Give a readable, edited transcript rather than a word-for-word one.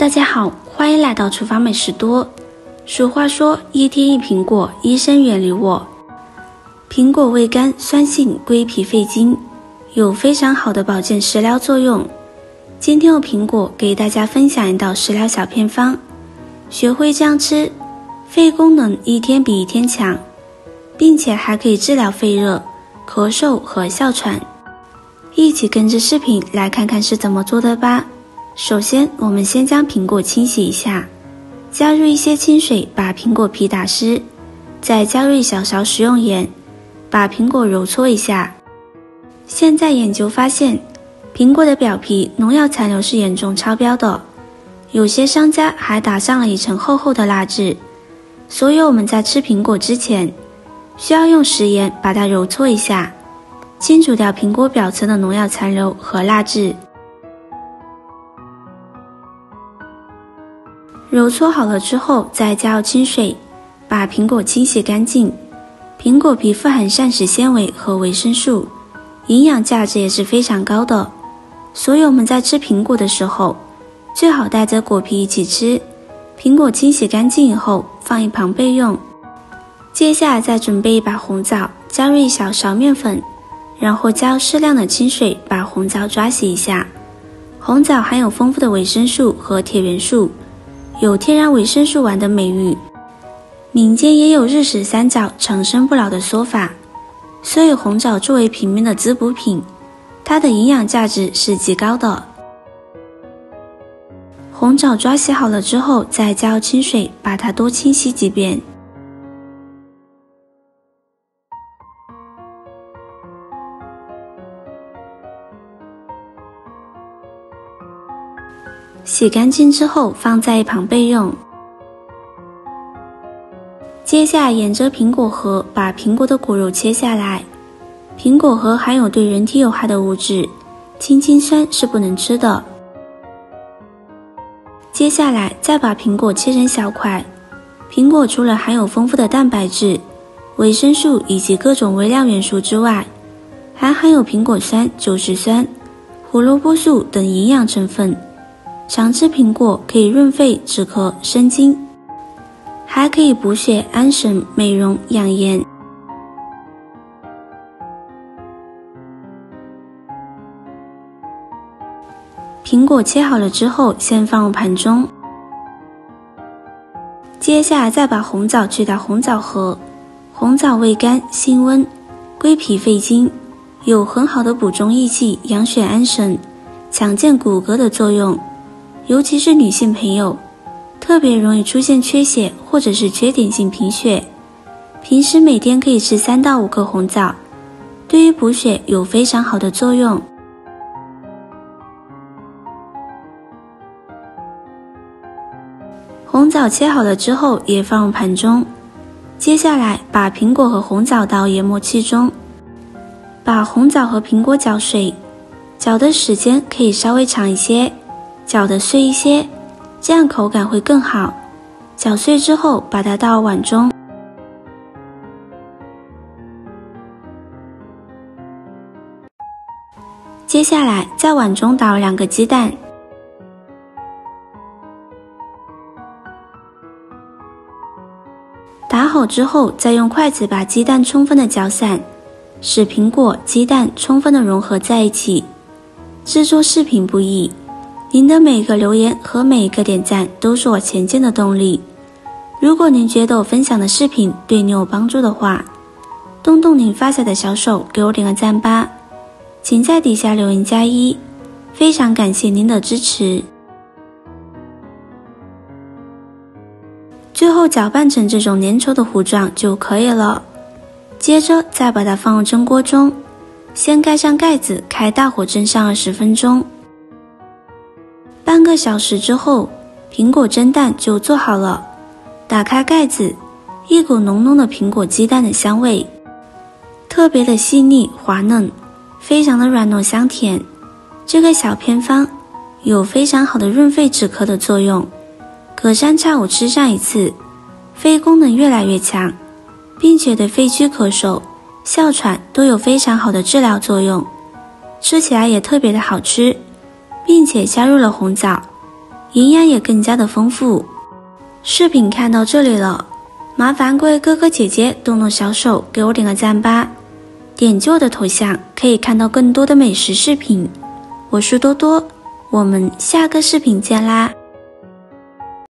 大家好，欢迎来到厨房美食多。俗话说，一天一苹果，医生远离我。苹果味甘，酸性，归脾肺经，有非常好的保健食疗作用。今天用苹果给大家分享一道食疗小偏方，学会这样吃，肺功能一天比一天强，并且还可以治疗肺热、咳嗽和哮喘。一起跟着视频来看看是怎么做的吧。首先，我们先将苹果清洗一下，加入一些清水把苹果皮打湿，再加入一小勺食用盐，把苹果揉搓一下。现在研究发现，苹果的表皮农药残留是严重超标的，有些商家还打上了一层厚厚的蜡质，所以我们在吃苹果之前，需要用食盐把它揉搓一下，清除掉苹果表层的农药残留和蜡质。揉搓好了之后，再加入清水，把苹果清洗干净。苹果皮富含膳食纤维和维生素，营养价值也是非常高的，所以我们在吃苹果的时候，最好带着果皮一起吃。苹果清洗干净以后，放一旁备用。接下来再准备一把红枣，加入一小勺面粉，然后加入适量的清水，把红枣抓洗一下。红枣含有丰富的维生素和铁元素，有天然维生素丸的美誉，民间也有日食三枣长生不老的说法，所以红枣作为平民的滋补品，它的营养价值是极高的。红枣抓洗好了之后，再加入清水，把它多清洗几遍。洗干净之后放在一旁备用。接下来沿着苹果核把苹果的果肉切下来。苹果核含有对人体有害的物质，氢氰酸是不能吃的。接下来再把苹果切成小块。苹果除了含有丰富的蛋白质、维生素以及各种微量元素之外，还含有苹果酸、酒石酸、胡萝卜素等营养成分。常吃苹果可以润肺止咳生津，还可以补血安神美容养颜。苹果切好了之后先放入盘中，接下来再把红枣去掉红枣核。红枣味甘性温，归脾肺经，有很好的补中益气、养血安神、强健骨骼的作用。尤其是女性朋友，特别容易出现缺血或者是缺点性贫血，平时每天可以吃3到5颗红枣，对于补血有非常好的作用。红枣切好了之后也放入盘中，接下来把苹果和红枣倒研磨器中，把红枣和苹果搅碎，搅的时间可以稍微长一些，搅得碎一些，这样口感会更好。搅碎之后把它倒入碗中，接下来在碗中打入2个鸡蛋，打好之后再用筷子把鸡蛋充分的搅散，使苹果、鸡蛋充分的融合在一起。制作视频不易，您的每一个留言和每一个点赞都是我前进的动力。如果您觉得我分享的视频对你有帮助的话，动动您发财的小手给我点个赞吧，请在底下留言加1，非常感谢您的支持。最后搅拌成这种粘稠的糊状就可以了，接着再把它放入蒸锅中，先盖上盖子，开大火蒸上20分钟。半个小时之后，苹果蒸蛋就做好了。打开盖子，一股浓浓的苹果鸡蛋的香味，特别的细腻滑嫩，非常的软糯香甜。这个小偏方有非常好的润肺止咳的作用，隔三差五吃上一次，肺功能越来越强，并且对肺区咳嗽、哮喘都有非常好的治疗作用，吃起来也特别的好吃，并且加入了红枣，营养也更加的丰富。视频看到这里了，麻烦各位哥哥姐姐动动小手给我点个赞吧，点击我的头像可以看到更多的美食视频。我是多多，我们下个视频见啦。